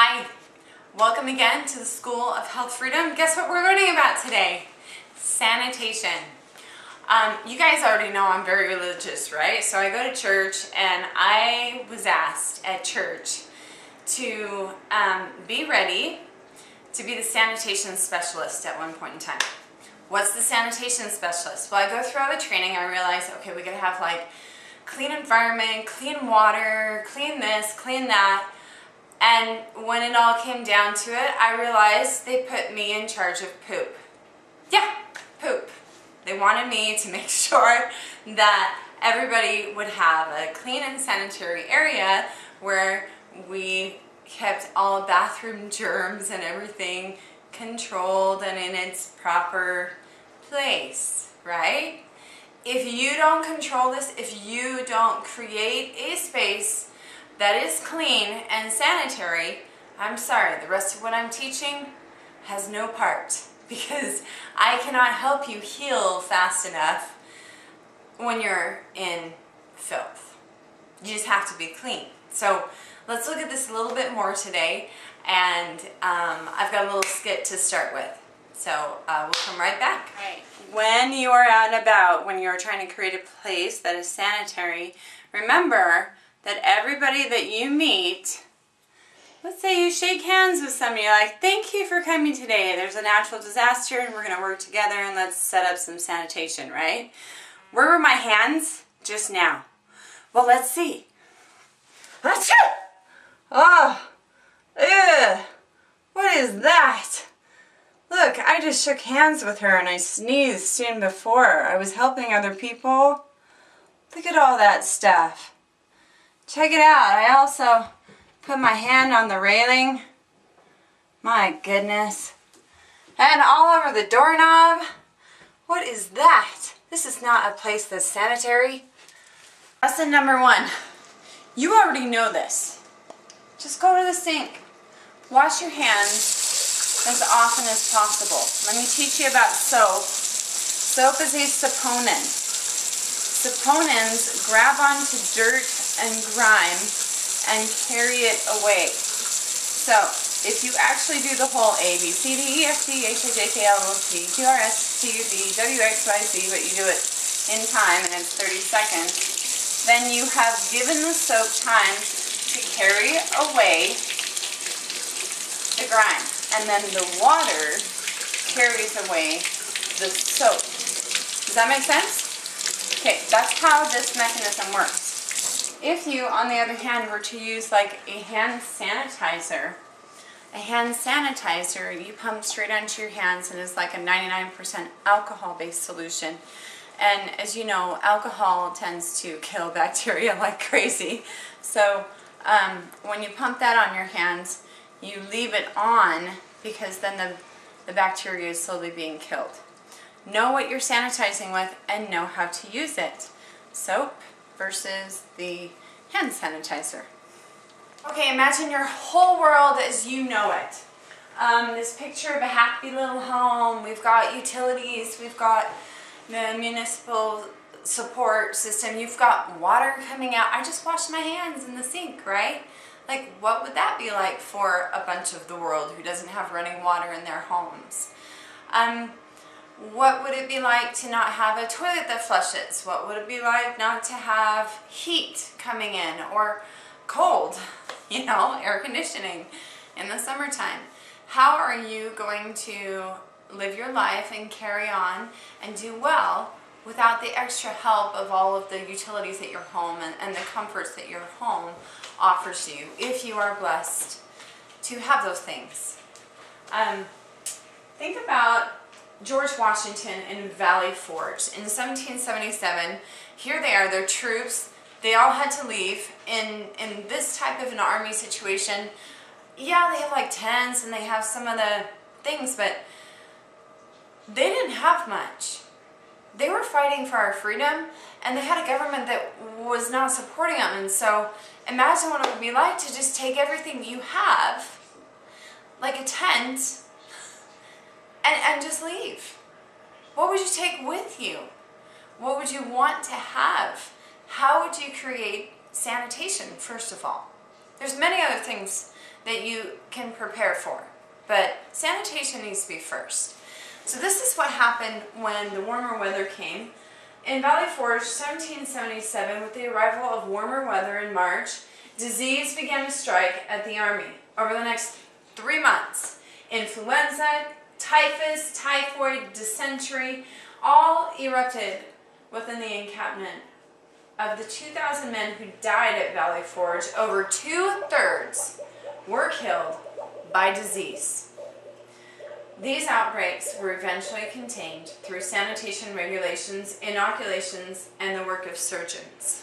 Hi, welcome again to the School of Health Freedom. Guess what we're learning about today? Sanitation. You guys already know I'm very religious, right? So I go to church and I was asked at church to be ready to be the sanitation specialist at one point in time. What's the sanitation specialist? Well, I go through all the training. I realize, okay, we gotta have like clean environment, clean water, clean this, clean that. And when it all came down to it, I realized they put me in charge of poop. Yeah, poop. They wanted me to make sure that everybody would have a clean and sanitary area where we kept all bathroom germs and everything controlled and in its proper place, right? If you don't control this, if you don't create a space that is clean and sanitary, I'm sorry, the rest of what I'm teaching has no part, because I cannot help you heal fast enough when you're in filth. You just have to be clean. So let's look at this a little bit more today, and I've got a little skit to start with. So we'll come right back. Right. When you are out and about, when you're trying to create a place that is sanitary, remember that everybody that you meet, let's say you shake hands with somebody, you're like, thank you for coming today. There's a natural disaster and we're going to work together and let's set up some sanitation, right? Where were my hands just now? Well, let's see. Achoo! Oh, ew. What is that? Look, I just shook hands with her and I sneezed soon before. I was helping other people. Look at all that stuff. Check it out. I also put my hand on the railing. My goodness. And all over the doorknob. What is that? This is not a place that's sanitary. Lesson number 1. You already know this. Just go to the sink. Wash your hands as often as possible. Let me teach you about soap. Soap is a saponin. Saponins grab onto dirt and grime and carry it away. So if you actually do the whole A, B, C, D, E, F, G, H, I, J, K, L, M, N, O, P, Q, R, S, T, U, V, W, X, Y, Z, but you do it in time and it's 30 seconds, then you have given the soap time to carry away the grime. And then the water carries away the soap. Does that make sense? Okay, that's how this mechanism works. If you, on the other hand, were to use like a hand sanitizer, you pump straight onto your hands and it's like a 99% alcohol-based solution. And as you know, alcohol tends to kill bacteria like crazy. So when you pump that on your hands, you leave it on because then the bacteria is slowly being killed. Know what you're sanitizing with and know how to use it. Soap versus the hand sanitizer. Okay, imagine your whole world as you know it. This picture of a happy little home. We've got utilities, we've got the municipal support system, you've got water coming out. I just washed my hands in the sink, right? Like, what would that be like for a bunch of the world who doesn't have running water in their homes? What would it be like to not have a toilet that flushes? What would it be like not to have heat coming in or cold, air conditioning in the summertime? How are you going to live your life and carry on and do well without the extra help of all of the utilities at your home and the comforts that your home offers you, if you are blessed to have those things? Think about George Washington in Valley Forge. In 1777, here they are, they're troops. They all had to leave in this type of an army situation. Yeah, they have like tents and they have some of the things, but they didn't have much. They were fighting for our freedom and they had a government that was not supporting them. And so imagine what it would be like to just take everything you have, like a tent, and just leave. What would you take with you? What would you want to have? How would you create sanitation, first of all? There's many other things that you can prepare for. But sanitation needs to be first. So this is what happened when the warmer weather came. In Valley Forge, 1777, with the arrival of warmer weather in March, disease began to strike at the army. Over the next 3 months, influenza, typhus, typhoid, dysentery, all erupted within the encampment. Of the 2,000 men who died at Valley Forge, over 2/3 were killed by disease. These outbreaks were eventually contained through sanitation regulations, inoculations, and the work of surgeons.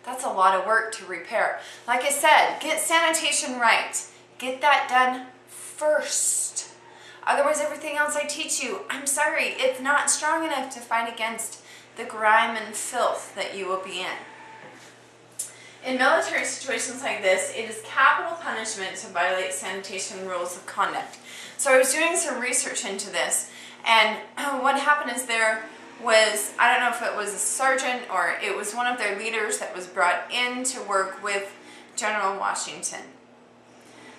That's a lot of work to repair. Like I said, get sanitation right. Get that done first. Otherwise, everything else I teach you, I'm sorry, it's not strong enough to fight against the grime and filth that you will be in. In military situations like this, it is capital punishment to violate sanitation rules of conduct. So I was doing some research into this, and what happened is there was, I don't know if it was a sergeant or it was one of their leaders that was brought in to work with General Washington.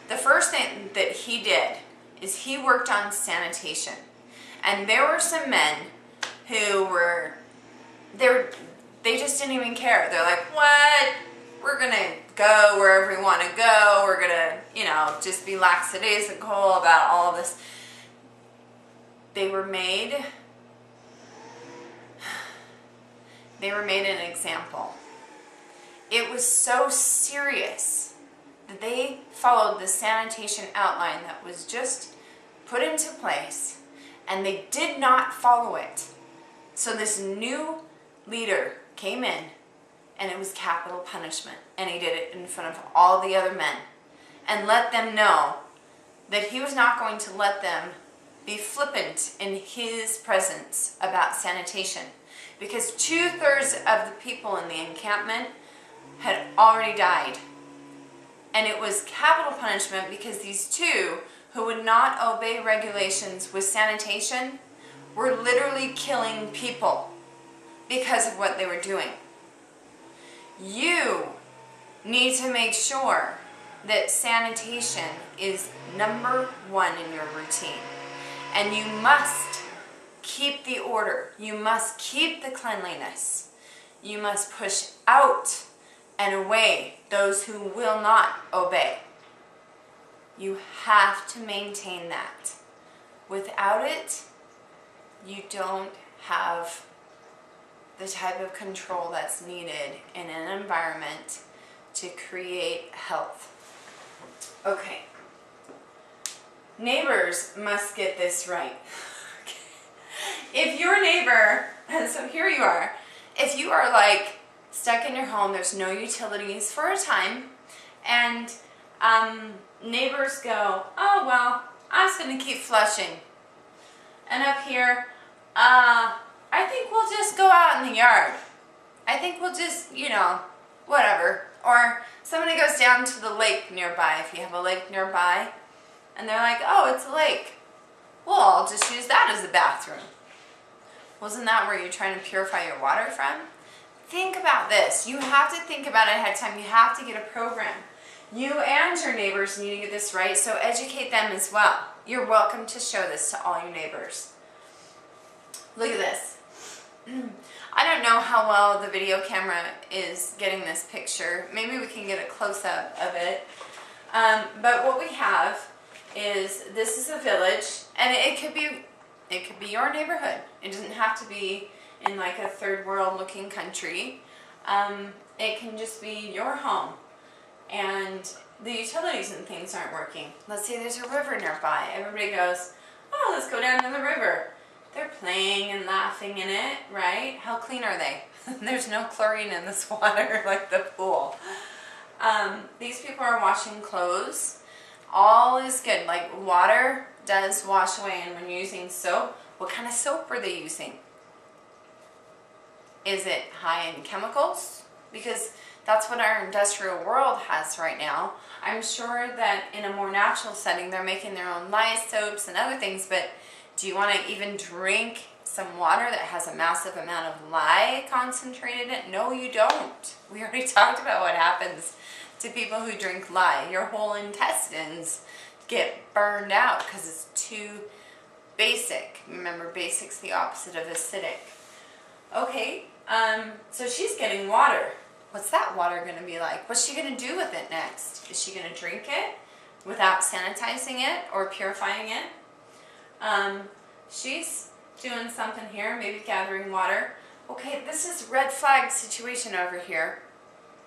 The first thing that he did is he worked on sanitation. And there were some men who were, they just didn't even care. They're like, what? We're going to go wherever we want to go. We're going to, just be lackadaisical about all of this. They were made an example. It was so serious that they followed the sanitation outline that was just put into place, and they did not follow it. So this new leader came in, and it was capital punishment, and he did it in front of all the other men and let them know that he was not going to let them be flippant in his presence about sanitation, because 2/3 of the people in the encampment had already died. And it was capital punishment because these two who would not obey regulations with sanitation were literally killing people because of what they were doing. You need to make sure that sanitation is number one in your routine. And you must keep the order. You must keep the cleanliness. You must push out and away those who will not obey. You have to maintain that. Without it, you don't have the type of control that's needed in an environment to create health. Okay. Neighbors must get this right. If your neighbor, and so here you are, if you are like stuck in your home, there's no utilities for a time, and neighbors go, oh well, I'm just going to keep flushing. And up here, I think we'll just go out in the yard. I think we'll just, whatever. Or somebody goes down to the lake nearby, if you have a lake nearby, and they're like, oh, it's a lake. Well, I'll just use that as a bathroom. Wasn't that where you're trying to purify your water from? Think about this. You have to think about it ahead of time. You have to get a program. You and your neighbors need to get this right, so educate them as well. You're welcome to show this to all your neighbors. Look at this. I don't know how well the video camera is getting this picture. Maybe we can get a close-up of it. But what we have is, this is a village, and it could be your neighborhood. It doesn't have to be in like a third world looking country. It can just be your home, and the utilities and things aren't working. Let's say there's a river nearby. Everybody goes, oh, let's go down to the river. They're playing and laughing in it, right? How clean are they? There's no chlorine in this water like the pool. These people are washing clothes. All is good. Like, water does wash away, and when you're using soap, what kind of soap are they using? Is it high in chemicals? Because that's what our industrial world has right now. I'm sure that in a more natural setting, they're making their own lye soaps and other things, but do you want to even drink some water that has a massive amount of lye concentrated in it? No, you don't. We already talked about what happens to people who drink lye. Your whole intestines get burned out because it's too basic. Remember, basic's the opposite of acidic. Okay, so she's getting water. What's that water going to be like? What's she going to do with it next? Is she going to drink it without sanitizing it or purifying it? She's doing something here, maybe gathering water. Okay, this is red flag situation over here.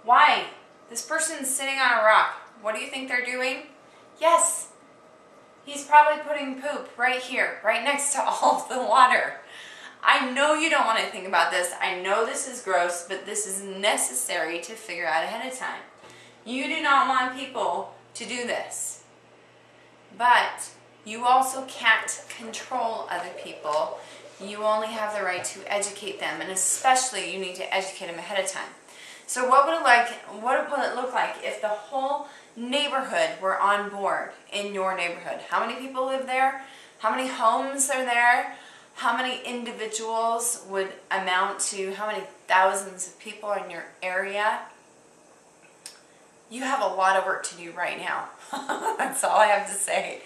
Why? This person's sitting on a rock. What do you think they're doing? Yes, he's probably putting poop right here, right next to all of the water. I know you don't want to think about this. I know this is gross, but this is necessary to figure out ahead of time. You do not want people to do this. But you also can't control other people. You only have the right to educate them, and especially you need to educate them ahead of time. So what would it look like if the whole neighborhood were on board in your neighborhood? How many people live there? How many homes are there? How many individuals would amount to how many thousands of people in your area? You have a lot of work to do right now. That's all I have to say.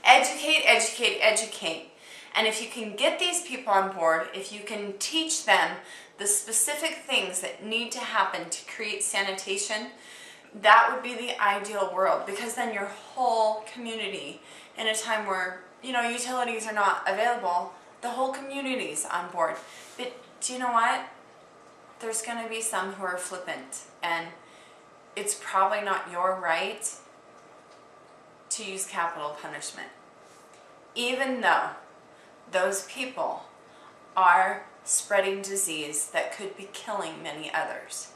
Educate, educate, educate. And if you can get these people on board, if you can teach them the specific things that need to happen to create sanitation, that would be the ideal world, because then your whole community, in a time where, utilities are not available, the whole community's on board. But do you know what? There's going to be some who are flippant, and it's probably not your right to use capital punishment, even though those people are spreading disease that could be killing many others.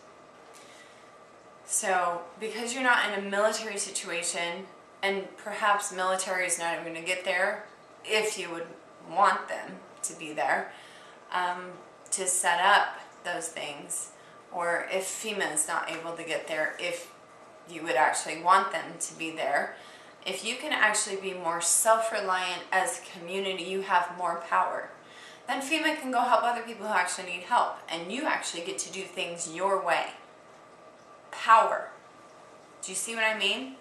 So because you're not in a military situation, and perhaps military is not even going to get there if you would want them to be there, to set up those things, or if FEMA is not able to get there, if you would actually want them to be there, if you can actually be more self-reliant as a community, you have more power. Then FEMA can go help other people who actually need help, and you actually get to do things your way. Power. Do you see what I mean?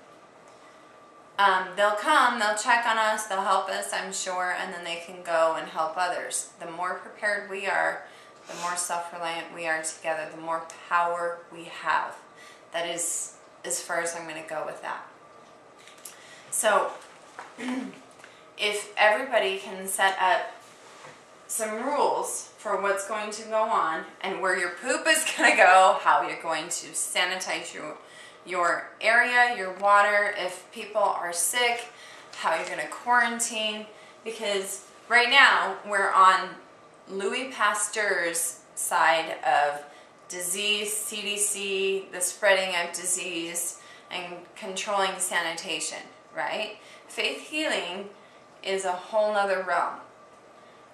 They'll come, they'll check on us, they'll help us, I'm sure, and then they can go and help others. The more prepared we are, the more self-reliant we are together, the more power we have. That is as far as I'm going to go with that. So, if everybody can set up some rules for what's going to go on, and where your poop is going to go, how you're going to sanitize your area, your water, if people are sick, how you're going to quarantine, because right now we're on Louis Pasteur's side of disease, CDC, the spreading of disease, and controlling sanitation, right? Faith healing is a whole nother realm,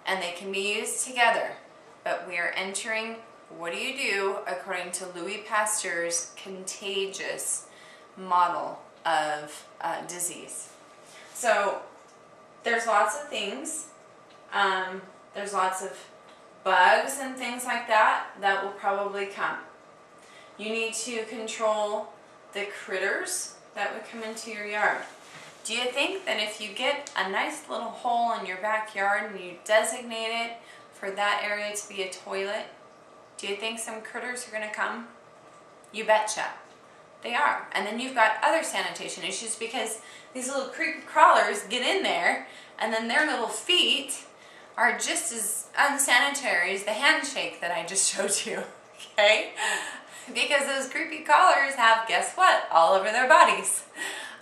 and they can be used together, but we are entering, what do you do according to Louis Pasteur's contagious model of disease. So there's lots of things, there's lots of bugs and things like that will probably come. You need to control the critters that would come into your yard. Do you think that if you get a nice little hole in your backyard and you designate it for that area to be a toilet, do you think some critters are going to come? You betcha. They are. And then you've got other sanitation issues, because these little creepy crawlers get in there, and then their little feet are just as unsanitary as the handshake that I just showed you, okay? Because those creepy crawlers have, guess what, all over their bodies.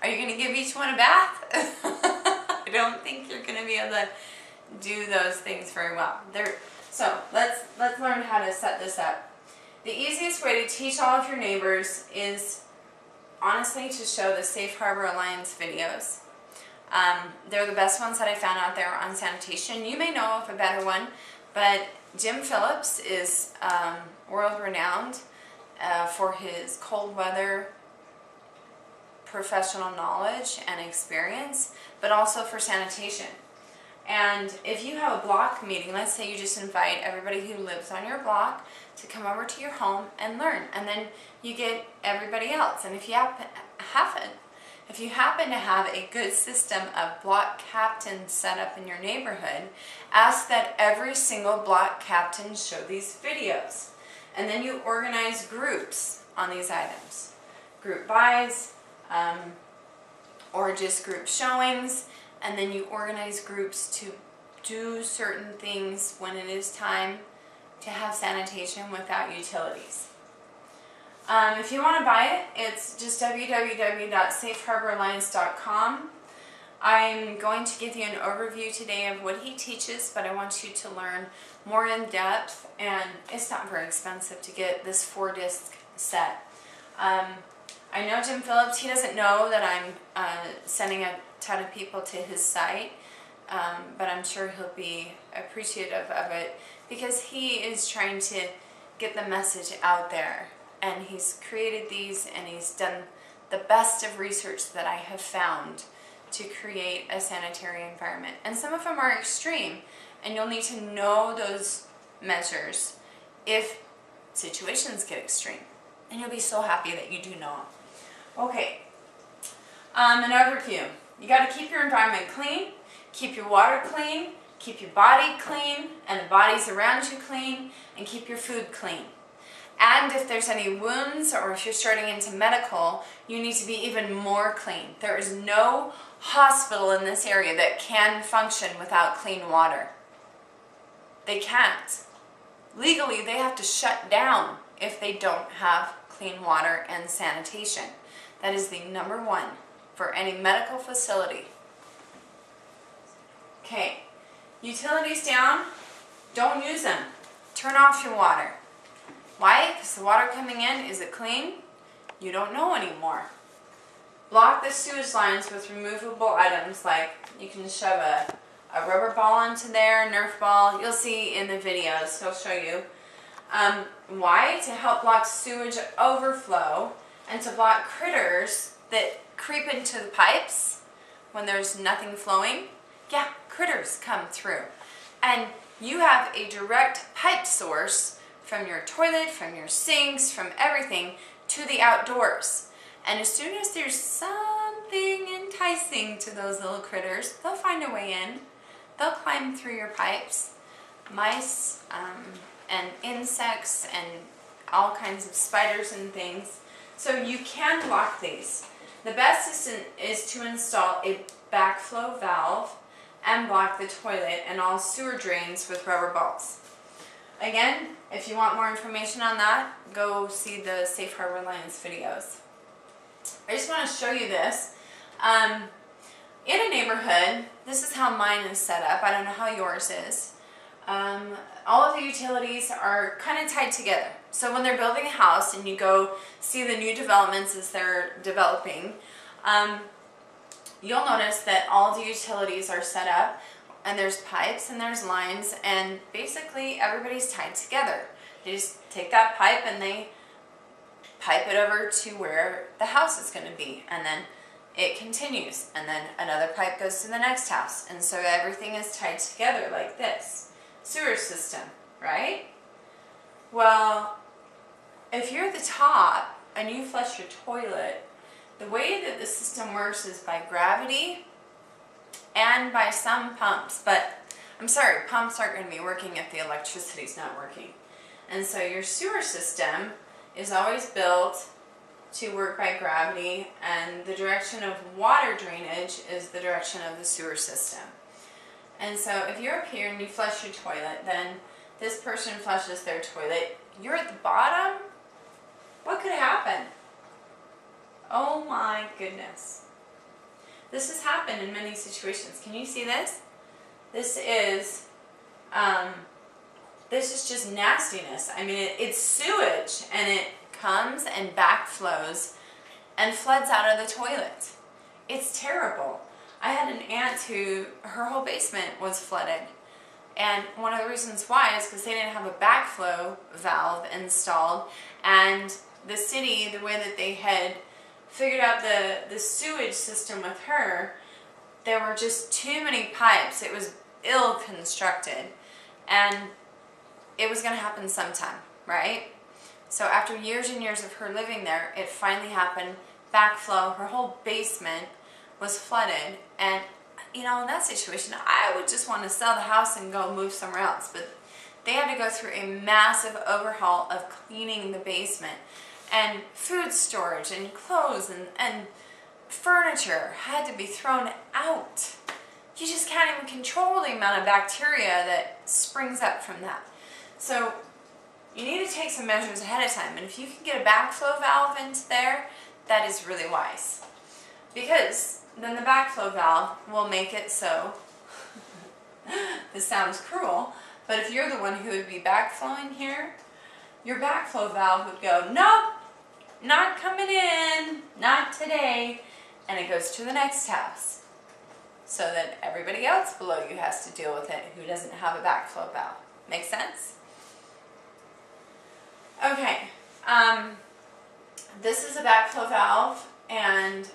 Are you going to give each one a bath? I don't think you're going to be able to do those things very well. So let's learn how to set this up. The easiest way to teach all of your neighbors is honestly to show the Safe Harbor Alliance videos. They're the best ones that I found out there on sanitation. You may know of a better one, but Jim Phillips is world renowned for his cold weather professional knowledge and experience, but also for sanitation. And if you have a block meeting, let's say you just invite everybody who lives on your block to come over to your home and learn, and then you get everybody else. And if you happen to have a good system of block captains set up in your neighborhood, ask that every single block captain show these videos. And then you organize groups on these items. Group buys, or just group showings, and then you organize groups to do certain things when it is time to have sanitation without utilities. If you want to buy it, it's just www.safeharboralliance.com. I'm going to give you an overview today of what he teaches, but I want you to learn more in depth, and it's not very expensive to get this 4-disc set. I know Jim Phillips, he doesn't know that I'm sending a ton of people to his site, but I'm sure he'll be appreciative of it because he is trying to get the message out there. And he's created these, and he's done the best of research that I have found to create a sanitary environment. And some of them are extreme, and you'll need to know those measures if situations get extreme. And you'll be so happy that you do know them. Okay, an overview. You got to keep your environment clean, keep your water clean, keep your body clean, and the bodies around you clean, and keep your food clean. And if there's any wounds, or if you're starting into medical, you need to be even more clean. There is no hospital in this area that can function without clean water. They can't. Legally, they have to shut down if they don't have clean water and sanitation. That is the number one for any medical facility. Okay, utilities down, don't use them. Turn off your water. Why? Because the water coming in, is it clean? You don't know anymore. Block the sewage lines with removable items, like you can shove a rubber ball onto there, a Nerf ball. You'll see in the videos, he'll show you. Why? To help block sewage overflow and to block critters that creep into the pipes when there's nothing flowing. Yeah, critters come through. And you have a direct pipe source from your toilet, from your sinks, from everything to the outdoors. And as soon as there's something enticing to those little critters, they'll find a way in. They'll climb through your pipes. Mice and insects and all kinds of spiders and things. So you can block these. The best is to install a backflow valve and block the toilet and all sewer drains with rubber balls. Again, if you want more information on that, go see the Safe Harbor Alliance videos. I just want to show you this. In a neighborhood, this is how mine is set up. I don't know how yours is. All of the utilities are kind of tied together. So when they're building a house and you go see the new developments as they're developing, you'll notice that all the utilities are set up, and there's pipes and there's lines, and basically everybody's tied together. They just take that pipe and they pipe it over to where the house is going to be, and then it continues, and then another pipe goes to the next house, and so everything is tied together like this. Sewer system, right? Well, if you're at the top and you flush your toilet, the way that the system works is by gravity and by some pumps, but I'm sorry, pumps aren't going to be working if the electricity's not working. And so your sewer system is always built to work by gravity, and the direction of water drainage is the direction of the sewer system. And so if you're up here and you flush your toilet, then this person flushes their toilet, you're at the bottom? What could happen? Oh my goodness. This has happened in many situations. Can you see this? This is just nastiness. I mean, it's sewage, and it comes and backflows and floods out of the toilet. It's terrible. I had an aunt who, her whole basement was flooded. And one of the reasons why is because they didn't have a backflow valve installed, and the city, the way that they had figured out the sewage system with her, there were just too many pipes. It ill-constructed, and it was going to happen sometime, right? So after years and years of her living there, it finally happened. Backflow, her whole basement was flooded, and in that situation, I would just want to sell the house and go move somewhere else. But they had to go through a massive overhaul of cleaning the basement, and food storage and clothes and furniture had to be thrown out. You just can't even control the amount of bacteria that springs up from that. So you need to take some measures ahead of time, and if you can get a backflow valve into there, that is really wise. Because then the backflow valve will make it so, this sounds cruel, but if you're the one who would be backflowing here, your backflow valve would go, nope, not coming in, not today, and it goes to the next house. So that everybody else below you has to deal with it who doesn't have a backflow valve. Make sense? Okay, this is a backflow valve, and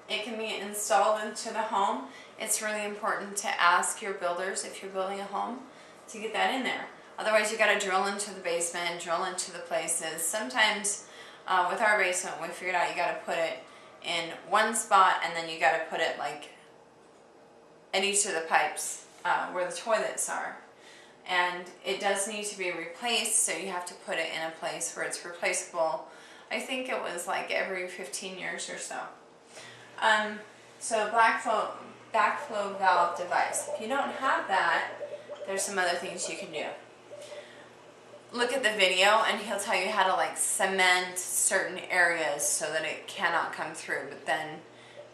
it can be installed into the home. It's really important to ask your builders, if you're building a home, to get that in there. Otherwise you got to drill into the basement, drill into the places. Sometimes with our basement we figured out you got to put it in one spot, and then you got to put it like at each of the pipes where the toilets are. And it does need to be replaced, so you have to put it in a place where it's replaceable. I think it was like every 15 years or so. So backflow valve device. If you don't have that, there's some other things you can do. Look at the video and he'll tell you how to like cement certain areas so that it cannot come through. But then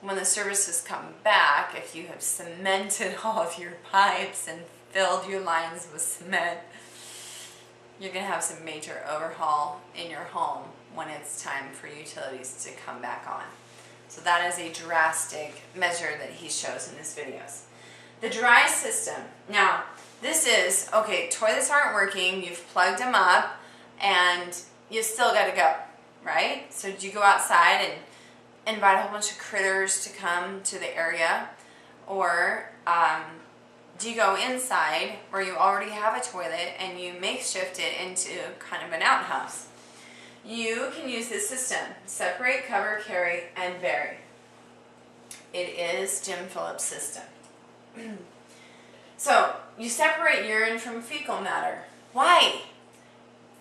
when the services come back, if you have cemented all of your pipes and filled your lines with cement, you're going to have some major overhaul in your home when it's time for utilities to come back on. So that is a drastic measure that he shows in his videos. The dry system. Now, this is, okay, toilets aren't working, you've plugged them up, and you still got to go, right? So do you go outside and invite a whole bunch of critters to come to the area? Or do you go inside where you already have a toilet and you makeshift it into kind of an outhouse? You can use this system: separate, cover, carry, and bury. It is Jim Phillips' system. So you separate urine from fecal matter. Why?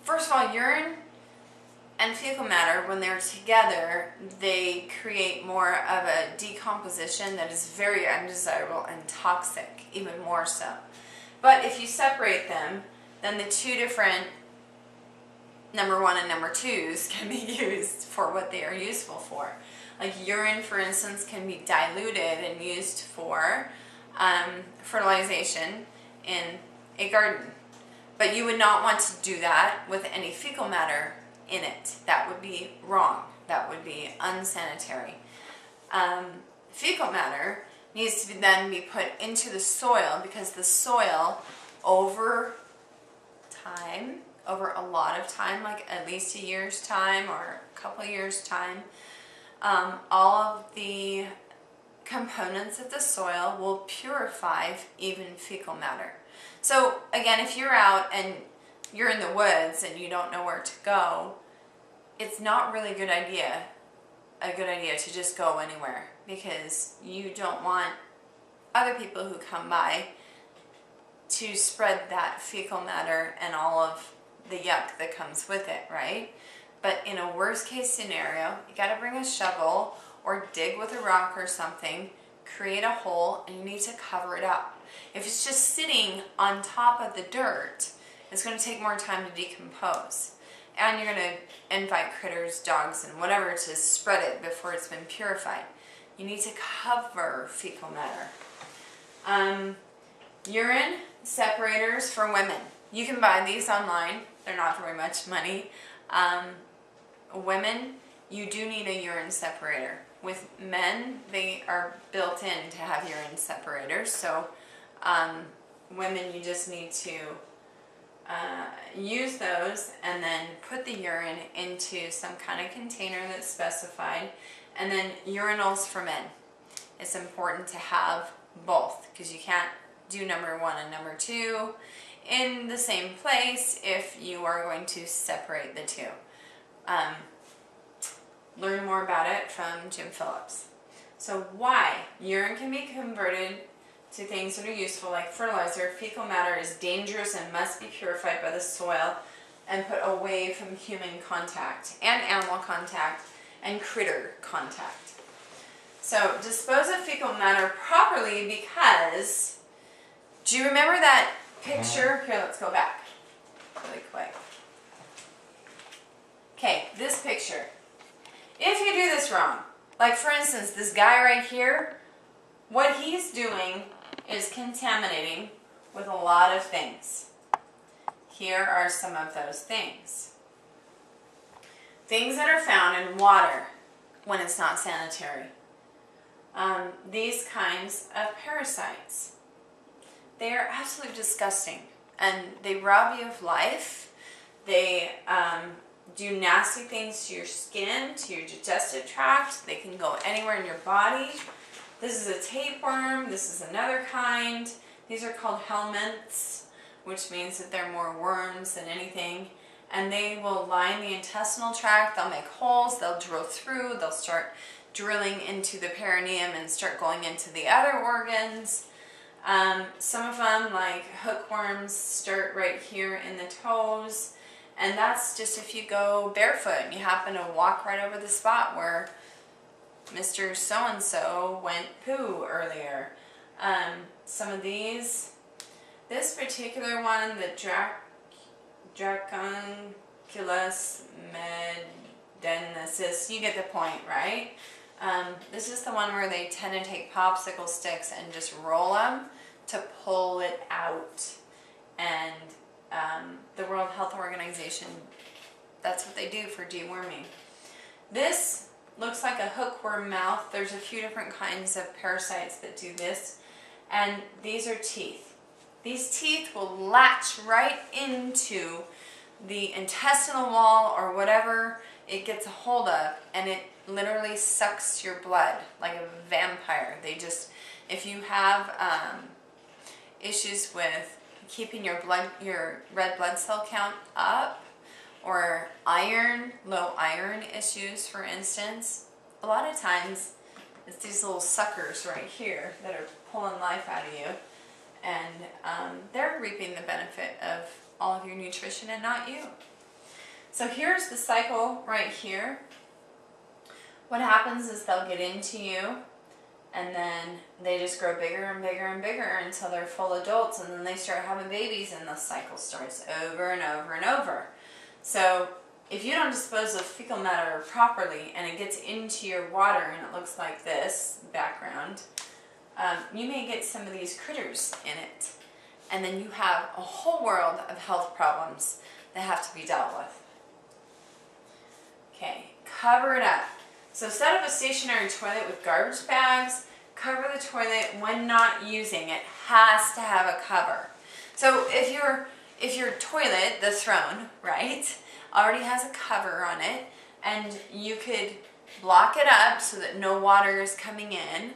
First of all, urine and fecal matter, when they're together, they create more of a decomposition that is very undesirable and toxic, even more so. But if you separate them, then the two different number one and number twos can be used for what they are useful for. Like urine, for instance, can be diluted and used for fertilization in a garden. But you would not want to do that with any fecal matter in it. That would be wrong. That would be unsanitary. Fecal matter needs to then be put into the soil, because the soil over time, over a lot of time, like at least a year's time or a couple of years' time, all of the components of the soil will purify even fecal matter. So again, if you're out and you're in the woods and you don't know where to go, it's not really a good idea to just go anywhere, because you don't want other people who come by to spread that fecal matter and all of the yuck that comes with it, right? But in a worst case scenario, you got to bring a shovel or dig with a rock or something, create a hole, and you need to cover it up. If it's just sitting on top of the dirt, it's going to take more time to decompose. And you're going to invite critters, dogs, and whatever to spread it before it's been purified. You need to cover fecal matter. Urine separators for women. You can buy these online. They're not very much money. Women, you do need a urine separator. With men, they are built in to have urine separators. So women, you just need to use those and then put the urine into some kind of container that's specified. And then urinals for men. It's important to have both, because you can't do number 1 and number 2 in the same place if you are going to separate the two. Learn more about it from Jim Phillips. So why? Urine can be converted to things that are useful like fertilizer. Fecal matter is dangerous and must be purified by the soil and put away from human contact and animal contact and critter contact. So dispose of fecal matter properly because, do you remember that picture? Here, let's go back really quick. Okay, this picture. If you do this wrong, like for instance, this guy right here, what he's doing is contaminating with a lot of things. Here are some of those things. Things that are found in water when it's not sanitary. These kinds of parasites. They are absolutely disgusting and they rob you of life. They do nasty things to your skin, to your digestive tract. They can go anywhere in your body. This is a tapeworm. This is another kind. These are called helminths, which means that they're more worms than anything. And they will line the intestinal tract. They'll make holes. They'll drill through. They'll start drilling into the perineum and start going into the other organs. Some of them, like hookworms, start right here in the toes. And that's just if you go barefoot and you happen to walk right over the spot where Mr. So-and-so went poo earlier. Some of these, this particular one, the Dracunculus medensis, you get the point, right? This is the one where they tend to take popsicle sticks and just roll them to pull it out. And the World Health Organization, that's what they do for deworming. This looks like a hookworm mouth. There's a few different kinds of parasites that do this. And these are teeth. These teeth will latch right into the intestinal wall or whatever it gets a hold of, and it literally sucks your blood like a vampire. They just, if you have issues with keeping your red blood cell count up, or low iron issues, for instance, a lot of times it's these little suckers right here that are pulling life out of you, and they're reaping the benefit of all of your nutrition and not you. So here's the cycle right here. What happens is they'll get into you, and then they just grow bigger and bigger and bigger until they're full adults, and then they start having babies, and the cycle starts over and over and over. So if you don't dispose of fecal matter properly and it gets into your water and it looks like this background, you may get some of these critters in it, and then you have a whole world of health problems that have to be dealt with. Okay, cover it up. So set up a stationary toilet with garbage bags. Cover the toilet when not using it. Has to have a cover. So if your toilet, the throne, right, already has a cover on it, and you could block it up so that no water is coming in,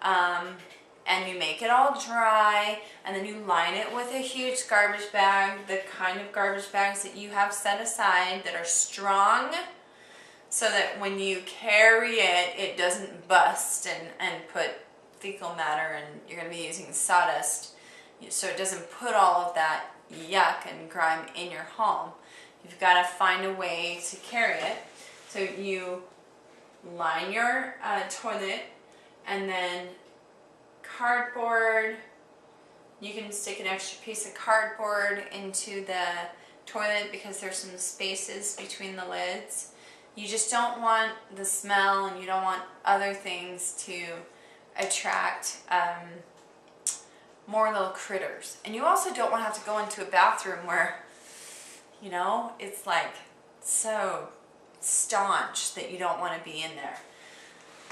and you make it all dry, and then you line it with a huge garbage bag, the kind of garbage bags that you have set aside that are strong, so that when you carry it, it doesn't bust and put fecal matter, and you're going to be using sawdust, so it doesn't put all of that yuck and grime in your home. You've got to find a way to carry it. So you line your toilet, and then cardboard. You can stick an extra piece of cardboard into the toilet because there's some spaces between the lids. You just don't want the smell, and you don't want other things to attract more little critters. And you also don't want to have to go into a bathroom where, you know, it's like so staunch that you don't want to be in there.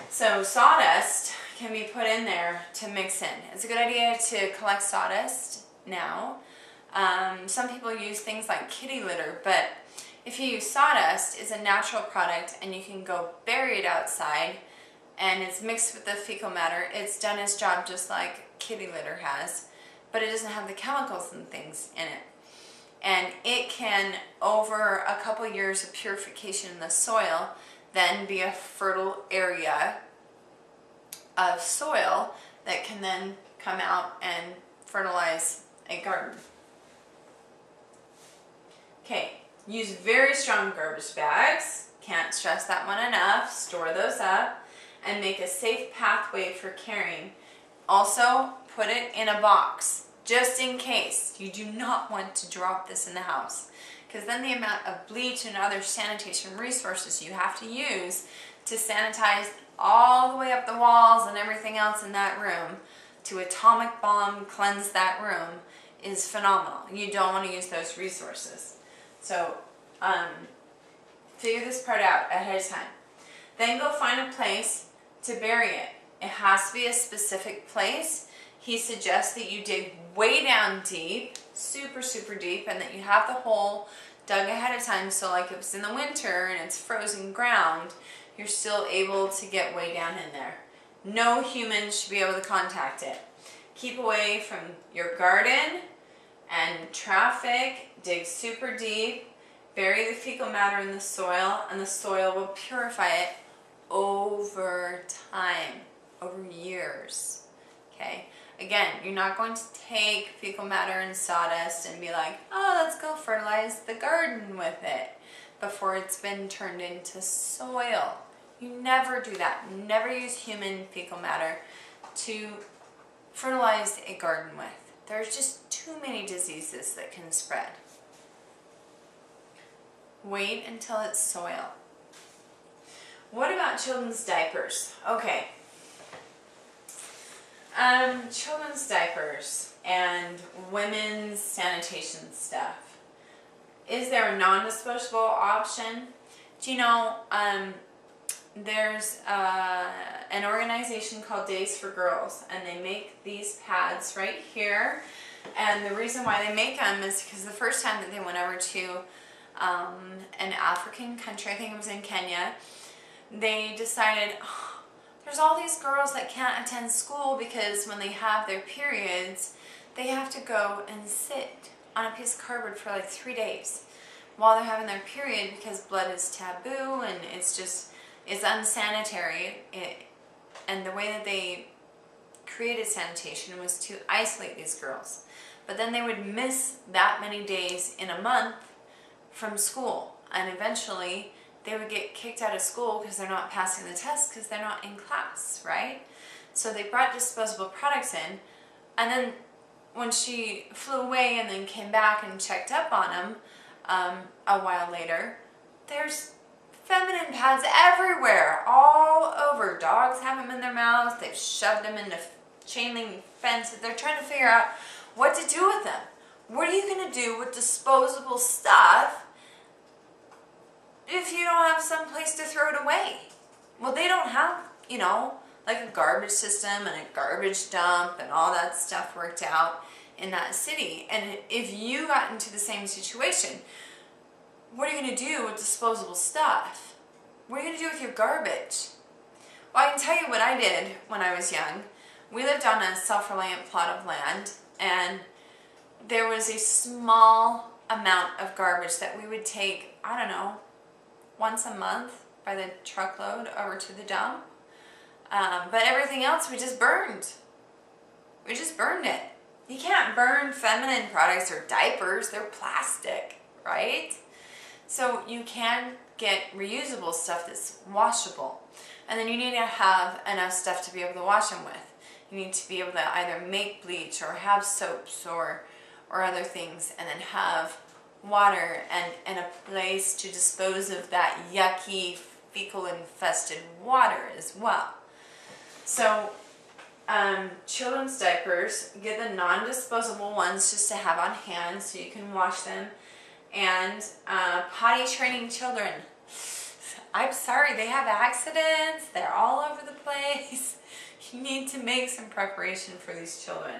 So sawdust can be put in there to mix in. It's a good idea to collect sawdust now. Some people use things like kitty litter, but if you use sawdust, it's a natural product, and you can go bury it outside, and it's mixed with the fecal matter. It's done its job just like kitty litter has, but it doesn't have the chemicals and things in it. And it can, over a couple years of purification in the soil, then be a fertile area of soil that can then come out and fertilize a garden. Okay, use very strong garbage bags. Can't stress that one enough. Store those up and make a safe pathway for carrying. Also, put it in a box, just in case. You do not want to drop this in the house, because then the amount of bleach and other sanitation resources you have to use to sanitize all the way up the walls and everything else in that room, to atomic bomb cleanse that room, is phenomenal. You don't want to use those resources. So figure this part out ahead of time. Then go find a place to bury it. It has to be a specific place. He suggests that you dig way down deep, super, super deep, and that you have the hole dug ahead of time, so like if it's in the winter and it's frozen ground, you're still able to get way down in there. No human should be able to contact it. Keep away from your garden and traffic. Dig super deep. Bury the fecal matter in the soil, and the soil will purify it over time, over years. Okay? Again, you're not going to take fecal matter and sawdust and be like, oh, let's go fertilize the garden with it before it's been turned into soil. You never do that. Never use human fecal matter to fertilize a garden with. There's just too many diseases that can spread. Wait until it's soil. What about children's diapers? Okay. Children's diapers and women's sanitation stuff. Is there a non-disposable option? Do you know, there's an organization called Days for Girls, and they make these pads right here. And the reason why they make them is because the first time that they went over to an African country, I think it was in Kenya, they decided, oh, there's all these girls that can't attend school because when they have their periods, they have to go and sit on a piece of cardboard for like 3 days while they're having their period, because blood is taboo and it's unsanitary. And the way that they created sanitation was to isolate these girls. But then they would miss that many days in a month from school, and eventually they would get kicked out of school because they're not passing the test because they're not in class, right? So they brought disposable products in, and then when she flew away and then came back and checked up on them a while later, there's feminine pads everywhere, all over. Dogs have them in their mouths. They've shoved them into chain link fences. They're trying to figure out what to do with them. What are you going to do with disposable stuff if you don't have some place to throw it away? Well, they don't have, you know, like a garbage system and a garbage dump and all that stuff worked out in that city. And if you got into the same situation, what are you going to do with disposable stuff? What are you going to do with your garbage? Well, I can tell you what I did when I was young. We lived on a self-reliant plot of land, and there was a small amount of garbage that we would take, I don't know, once a month by the truckload over to the dump. But everything else we just burned. We just burned it. You can't burn feminine products or diapers. They're plastic, right? So you can get reusable stuff that's washable. And then you need to have enough stuff to be able to wash them with. You need to be able to either make bleach or have soaps or other things, and then have water and a place to dispose of that yucky fecal infested water as well. So children's diapers, get the non-disposable ones just to have on hand so you can wash them. And potty training children. I'm sorry, they have accidents, they're all over the place. You need to make some preparation for these children.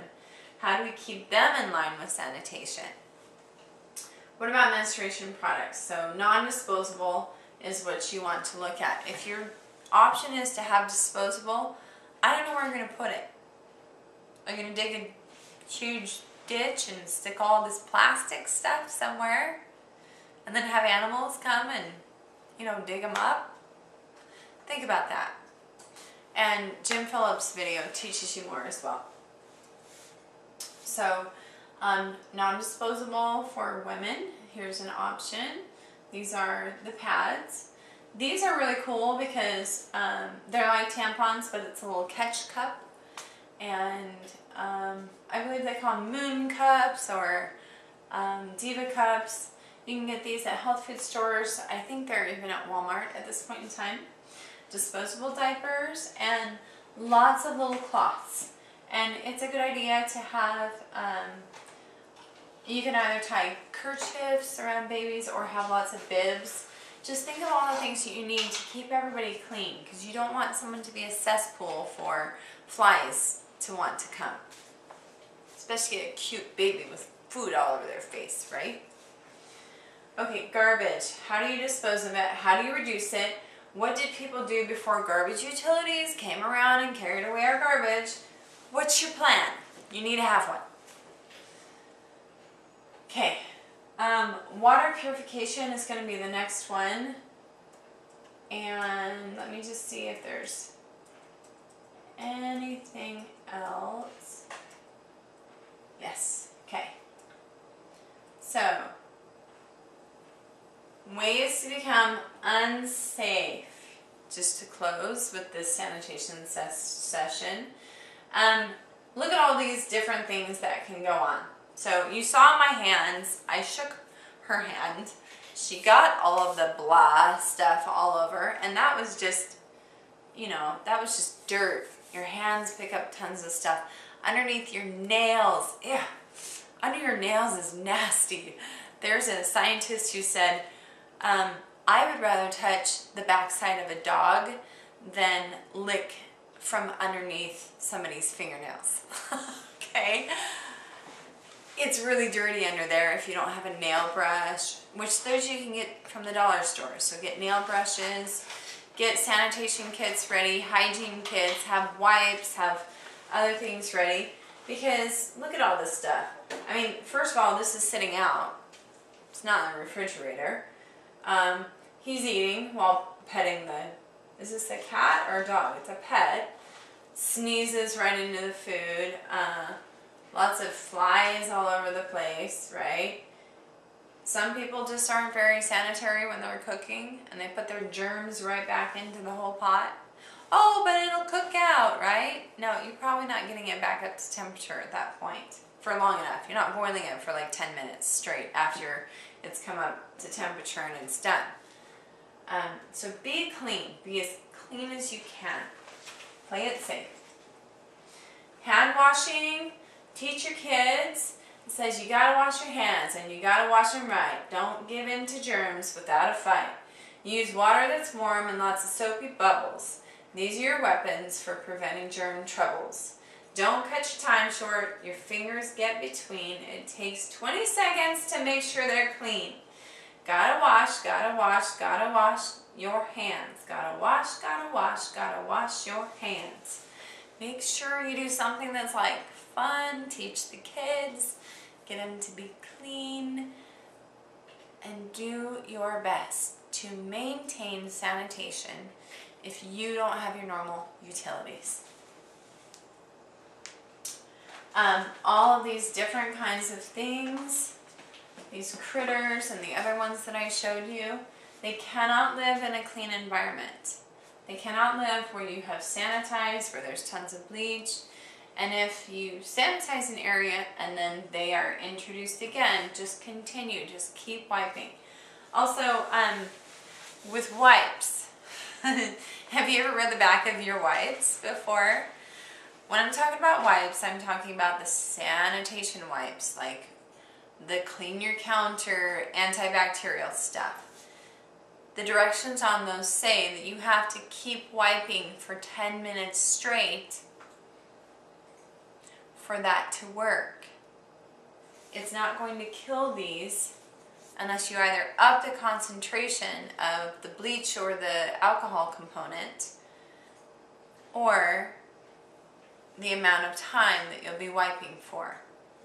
How do we keep them in line with sanitation? What about menstruation products? So non-disposable is what you want to look at. If your option is to have disposable, I don't know where you're going to put it. Are you going to dig a huge ditch and stick all this plastic stuff somewhere and then have animals come and, dig them up? Think about that. And Jim Phillips' video teaches you more as well. So, non-disposable for women. Here's an option. These are the pads. These are really cool because they're like tampons, but it's a little catch cup. And I believe they call them moon cups or diva cups. You can get these at health food stores. I think they're even at Walmart at this point in time. Disposable diapers and lots of little cloths. And it's a good idea to have, you can either tie kerchiefs around babies or have lots of bibs. Just think of all the things that you need to keep everybody clean, because you don't want someone to be a cesspool for flies to want to come. Especially a cute baby with food all over their face, right? Okay, garbage. How do you dispose of it? How do you reduce it? What did people do before garbage utilities came around and carried away our garbage? What's your plan? You need to have one. Okay, water purification is going to be the next one. And let me just see if there's anything else. Yes, okay. So, ways to become unsafe. Just to close with this sanitation session. Look at all these different things that can go on. So you saw my hands. I shook her hand. She got all of the blah stuff all over, and that was just, that was just dirt. Your hands pick up tons of stuff. Underneath your nails, yeah, under your nails is nasty. There's a scientist who said, I would rather touch the backside of a dog than lick from underneath somebody's fingernails. Okay? It's really dirty under there if you don't have a nail brush, which those you can get from the dollar store. So get nail brushes, get sanitation kits ready, hygiene kits, have wipes, have other things ready. Because look at all this stuff. I mean, first of all, this is sitting out. It's not in the refrigerator. He's eating while petting is this a cat or a dog? It's a pet. Sneezes right into the food. Lots of flies all over the place, right? Some people just aren't very sanitary when they're cooking, and they put their germs right back into the whole pot. Oh, but it'll cook out, right? No, you're probably not getting it back up to temperature at that point for long enough. You're not boiling it for like 10 minutes straight after it's come up to temperature and it's done. So be clean. Be as clean as you can. Play it safe. Hand washing. Teach your kids. It says you gotta wash your hands and you gotta wash them right. Don't give in to germs without a fight. Use water that's warm and lots of soapy bubbles. These are your weapons for preventing germ troubles. Don't cut your time short. Your fingers get between. It takes 20 seconds to make sure they're clean. Gotta wash, gotta wash, gotta wash your hands. Gotta wash, gotta wash, gotta wash your hands. Make sure you do something that's like fun. Teach the kids. Get them to be clean. And do your best to maintain sanitation if you don't have your normal utilities. All of these different kinds of things, these critters and the other ones that I showed you, they cannot live in a clean environment. They cannot live where you have sanitized, where there's tons of bleach. And if you sanitize an area and then they are introduced again, just continue, just keep wiping. Also, with wipes, have you ever read the back of your wipes before? When I'm talking about wipes, I'm talking about the sanitation wipes, like the clean your counter, antibacterial stuff. The directions on those say that you have to keep wiping for 10 minutes straight for that to work. It's not going to kill these unless you either up the concentration of the bleach or the alcohol component, or the amount of time that you'll be wiping for.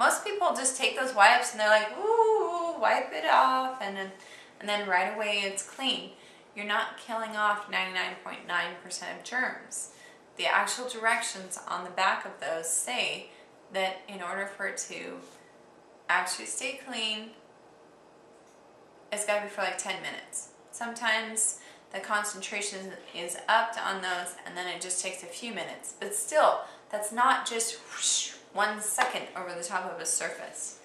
Most people just take those wipes and they're like, ooh, wipe it off, and then right away it's clean. You're not killing off 99.9% of germs. The actual directions on the back of those say that in order for it to actually stay clean, it's got to be for like 10 minutes. Sometimes the concentration is upped on those and then it just takes a few minutes. But still, that's not just whoosh, 1 second over the top of a surface.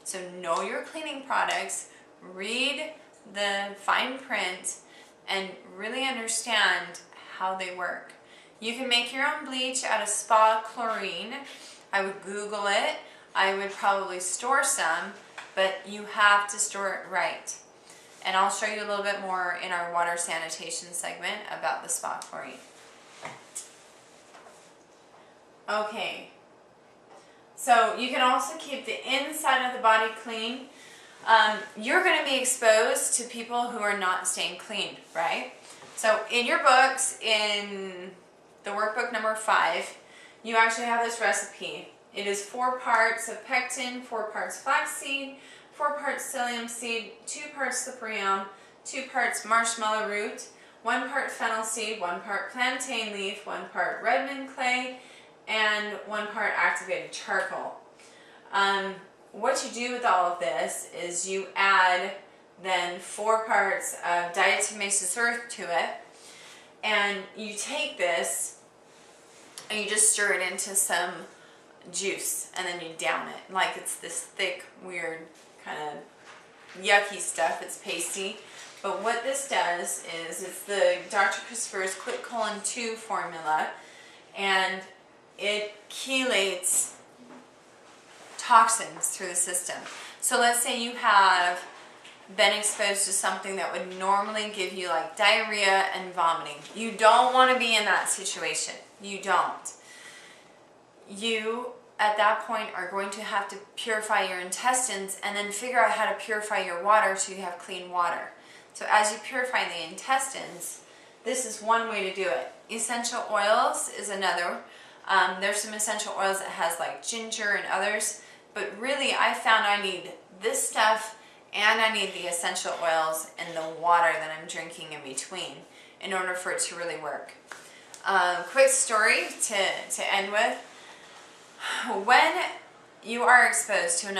So know your cleaning products, read the fine print, and really understand how they work. You can make your own bleach out of spa chlorine. I would Google it. I would probably store some, but you have to store it right. And I'll show you a little bit more in our water sanitation segment about the spa chlorine. Okay, so you can also keep the inside of the body clean. You're going to be exposed to people who are not staying clean, right? So in your books, in the workbook number 5, you actually have this recipe. It is 4 parts of pectin, 4 parts flaxseed, 4 parts psyllium seed, 2 parts cyprium, 2 parts marshmallow root, 1 part fennel seed, 1 part plantain leaf, 1 part redmond clay, and 1 part activated charcoal. What you do with all of this is you add then 4 parts of diatomaceous earth to it, and you take this and you just stir it into some juice, and then you down it like it's this thick, weird, kind of yucky stuff. It's pasty. But what this does is it's the Dr. Christopher's Quick Colon 2 formula, and it chelates toxins through the system. So let's say you have been exposed to something that would normally give you like diarrhea and vomiting. You don't want to be in that situation. You don't. You, at that point, are going to have to purify your intestines and then figure out how to purify your water so you have clean water. So as you purify the intestines, this is one way to do it. Essential oils is another. There's some essential oils that has like ginger and others, but really I found I need this stuff and I need the essential oils and the water that I'm drinking in between in order for it to really work. Quick story to end with. When you are exposed to an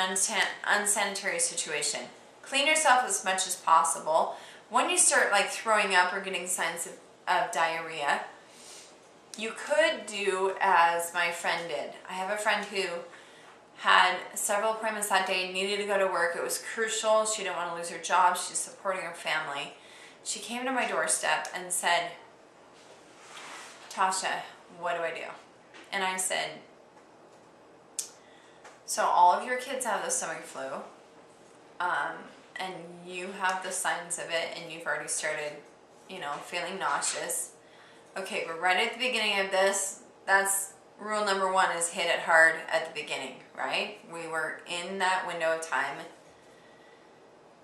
unsanitary situation, clean yourself as much as possible. When you start like throwing up or getting signs of diarrhea, you could do as my friend did. I have a friend who had several appointments that day, needed to go to work. It was crucial. She didn't want to lose her job. She's supporting her family. She came to my doorstep and said, Tasha, what do I do? And I said, so all of your kids have the stomach flu, and you have the signs of it, and you've already started, feeling nauseous. Okay, we're right at the beginning of this. That's rule number 1, is hit it hard at the beginning, right? We were in that window of time,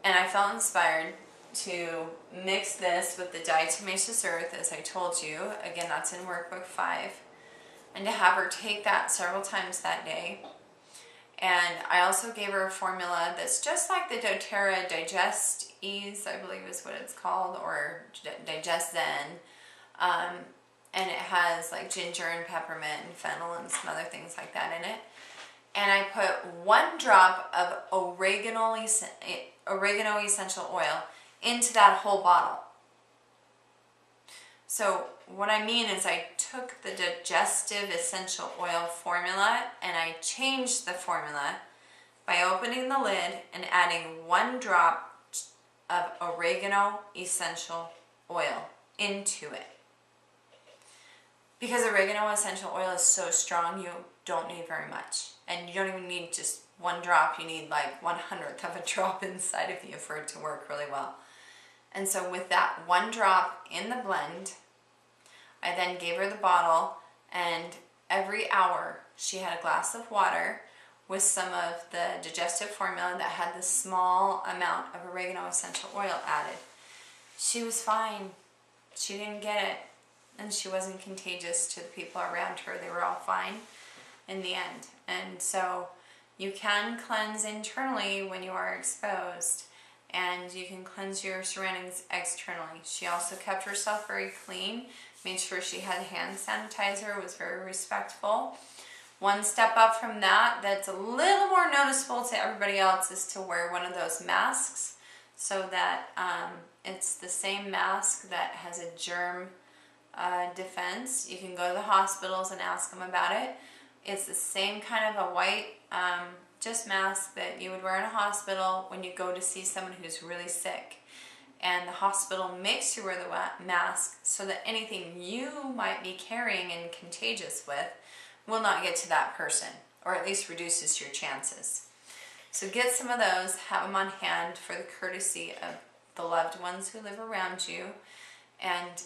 and I felt inspired to mix this with the diatomaceous earth, as I told you. Again, that's in workbook 5, and to have her take that several times that day. And I also gave her a formula that's just like the doTERRA Digest Ease, I believe is what it's called, or Digest Zen. And it has like ginger and peppermint and fennel and some other things like that in it. And I put 1 drop of oregano essential oil into that whole bottle. So what I mean is I took the digestive essential oil formula and I changed the formula by opening the lid and adding 1 drop of oregano essential oil into it. Because oregano essential oil is so strong, you don't need very much. And you don't even need just 1 drop, you need like 1/100th of a drop inside of you for it to work really well. And so with that 1 drop in the blend, I then gave her the bottle, and every hour she had a glass of water with some of the digestive formula that had this small amount of oregano essential oil added. She was fine. She didn't get it, and she wasn't contagious to the people around her. They were all fine in the end. And so You can cleanse internally when you are exposed, and you can cleanse your surroundings externally. She also kept herself very clean, made sure she had hand sanitizer, was very respectful. One step up from that that's a little more noticeable to everybody else is to wear one of those masks, so that it's the same mask that has a germ defense. You can go to the hospitals and ask them about it. It's the same kind of a white just mask that you would wear in a hospital when you go to see someone who's really sick. And the hospital makes you wear the mask so that anything you might be carrying and contagious with will not get to that person, or at least reduces your chances. So get some of those, have them on hand for the courtesy of the loved ones who live around you, and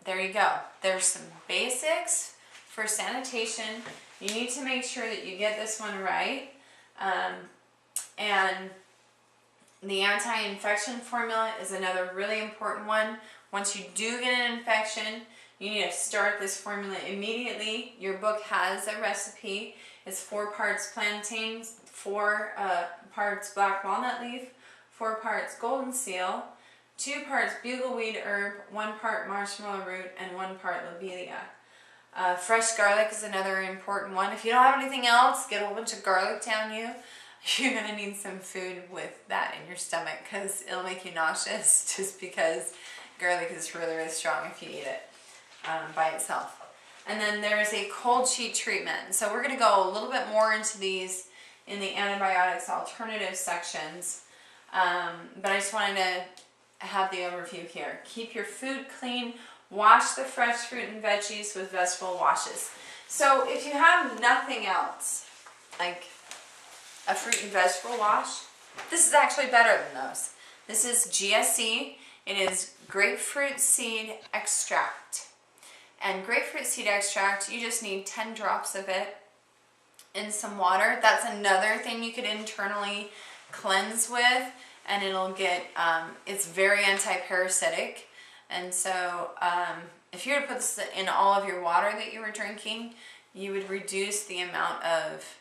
there you go. There's some basics for sanitation. You need to make sure that you get this one right, and the anti-infection formula is another really important one. Once you do get an infection, you need to start this formula immediately. Your book has a recipe. It's 4 parts plantain, 4 parts black walnut leaf, 4 parts golden seal, 2 parts bugleweed herb, 1 part marshmallow root, and 1 part lobelia. Fresh garlic is another important one. If you don't have anything else, get a whole bunch of garlic down you. You're going to need some food with that in your stomach, because it'll make you nauseous, just because garlic is really, really strong if you eat it by itself. And then there's a cold sheet treatment. So we're going to go a little bit more into these in the antibiotics alternative sections, but I just wanted to have the overview here. Keep your food clean. Wash the fresh fruit and veggies with vegetable washes. So if you have nothing else, like a fruit and vegetable wash, this is actually better than those. This is GSE. It is grapefruit seed extract. And grapefruit seed extract, you just need 10 drops of it in some water. That's another thing you could internally cleanse with, and it'll get, it's very anti-parasitic. And so if you were to put this in all of your water that you were drinking, you would reduce the amount of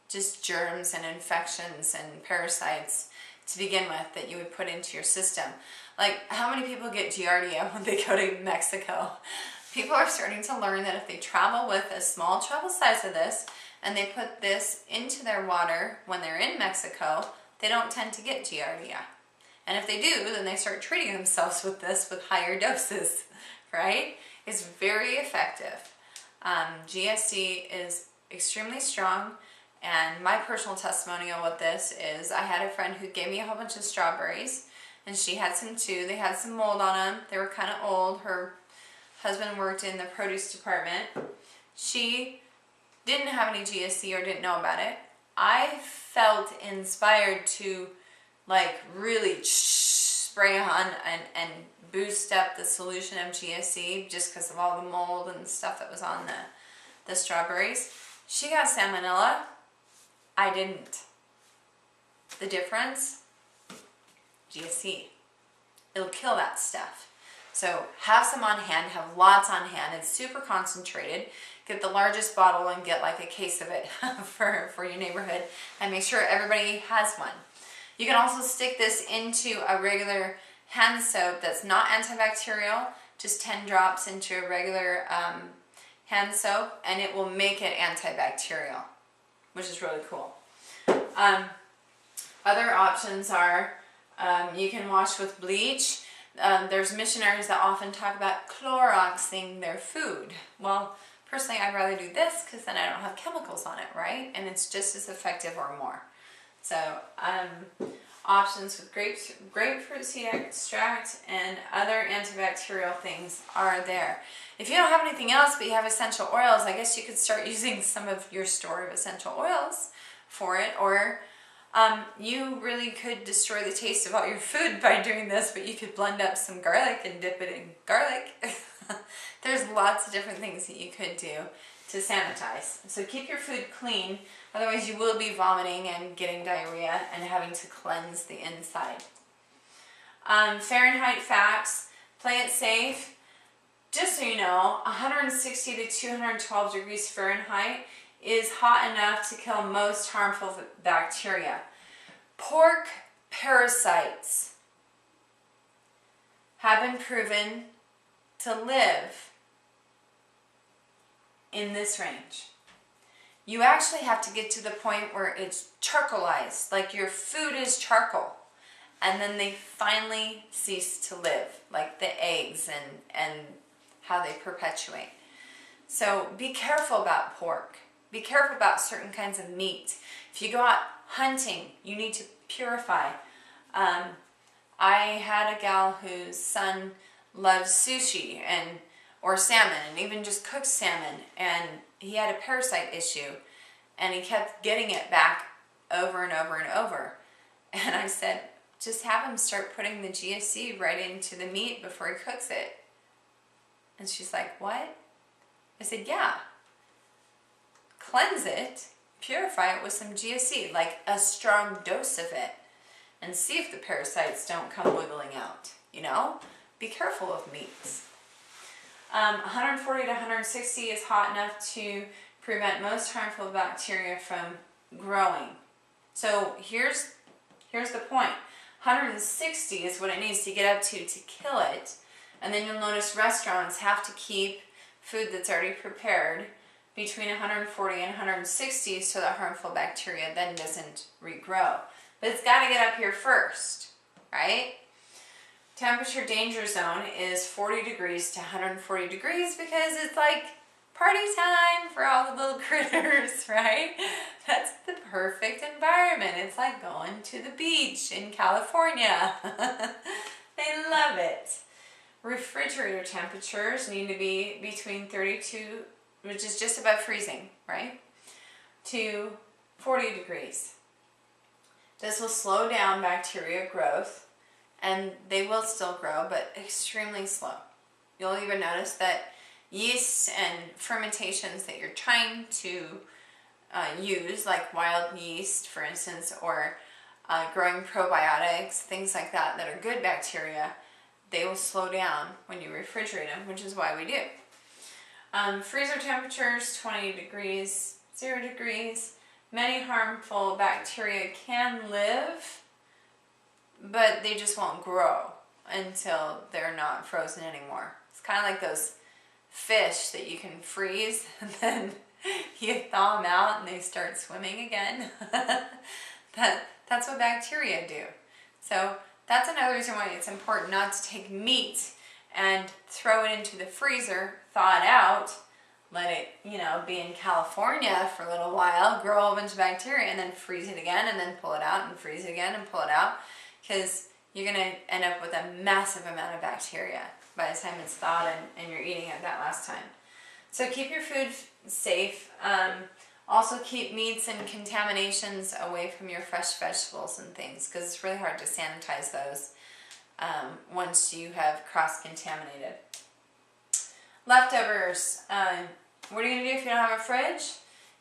just germs and infections and parasites to begin with that you would put into your system. Like, how many people get Giardia when they go to Mexico? People are starting to learn that if they travel with a small travel size of this and they put this into their water when they're in Mexico, they don't tend to get Giardia. And if they do, then they start treating themselves with this with higher doses, right? It's very effective. GSC is extremely strong, and my personal testimonial with this is I had a friend who gave me a whole bunch of strawberries, and she had some too. They had some mold on them. They were kind of old. Her husband worked in the produce department. She didn't have any GSC or didn't know about it. I felt inspired to like really spray on and boost up the solution of GSC just because of all the mold and stuff that was on the strawberries. She got salmonella. I didn't. The difference? GSC. It'll kill that stuff. So have some on hand, have lots on hand. It's super concentrated. Get the largest bottle and get like a case of it for your neighborhood, and make sure everybody has one. You can also stick this into a regular hand soap that's not antibacterial, just 10 drops into a regular hand soap, and it will make it antibacterial, which is really cool. Other options are you can wash with bleach. There's missionaries that often talk about Cloroxing their food. Well, personally, I'd rather do this because then I don't have chemicals on it, right? And it's just as effective or more. So options with grapefruit seed extract and other antibacterial things are there. If you don't have anything else but you have essential oils, I guess you could start using some of your store of essential oils for it, or you really could destroy the taste of all your food by doing this, but you could blend up some garlic and dip it in garlic. There's lots of different things that you could do to sanitize. So keep your food clean, otherwise you will be vomiting and getting diarrhea and having to cleanse the inside. Fahrenheit facts, play it safe. Just so you know, 160 to 212 degrees Fahrenheit is hot enough to kill most harmful bacteria. Pork parasites have been proven to live in this range. You actually have to get to the point where it's charcoalized, like your food is charcoal, and then they finally cease to live, like the eggs and how they perpetuate. So be careful about pork. Be careful about certain kinds of meat. If you go out hunting, you need to purify. I had a gal whose son loves sushi or salmon, and even just cooked salmon, and he had a parasite issue, and he kept getting it back over and over and over. And I said, just have him start putting the GSC right into the meat before he cooks it. And she's like, what? I said, yeah. Cleanse it, purify it with some GSC, like a strong dose of it, and see if the parasites don't come wiggling out, you know? Be careful of meats. 140 to 160 is hot enough to prevent most harmful bacteria from growing. So here's the point. 160 is what it needs to get up to kill it. And then you'll notice restaurants have to keep food that's already prepared between 140 and 160 so that harmful bacteria then doesn't regrow. But it's got to get up here first, right? Temperature danger zone is 40 degrees to 140 degrees because it's like party time for all the little critters, right? That's the perfect environment. It's like going to the beach in California. They love it. Refrigerator temperatures need to be between 32, which is just above freezing, right, to 40 degrees. This will slow down bacteria growth, and they will still grow, but extremely slow. You'll even notice that yeasts and fermentations that you're trying to use, like wild yeast, for instance, or growing probiotics, things like that, that are good bacteria, they will slow down when you refrigerate them, which is why we do. Freezer temperatures, 20 degrees, 0 degrees. Many harmful bacteria can live, but they just won't grow until they're not frozen anymore. It's kind of like those fish that you can freeze and then you thaw them out and they start swimming again. That's what bacteria do. So that's another reason why it's important not to take meat and throw it into the freezer, thaw it out, let it, be in California for a little while, grow a whole bunch of bacteria, and then freeze it again, and then pull it out, and freeze it again, and pull it out, because you're going to end up with a massive amount of bacteria by the time it's thawed and you're eating it that last time. So keep your food safe. Also keep meats and contaminations away from your fresh vegetables and things, because it's really hard to sanitize those once you have cross-contaminated. Leftovers. What are you going to do if you don't have a fridge?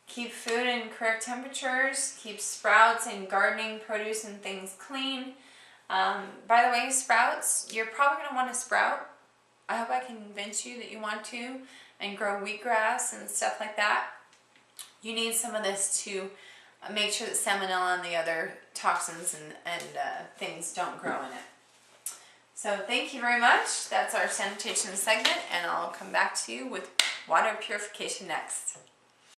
Keep food in correct temperatures. Keep sprouts and gardening produce and things clean. By the way, sprouts, you're probably going to want to sprout. I hope I can convince you that you want to, and grow wheatgrass and stuff like that. You need some of this to make sure that salmonella and the other toxins and things don't grow in it. So thank you very much. That's our sanitation segment, and I'll come back to you with water purification next.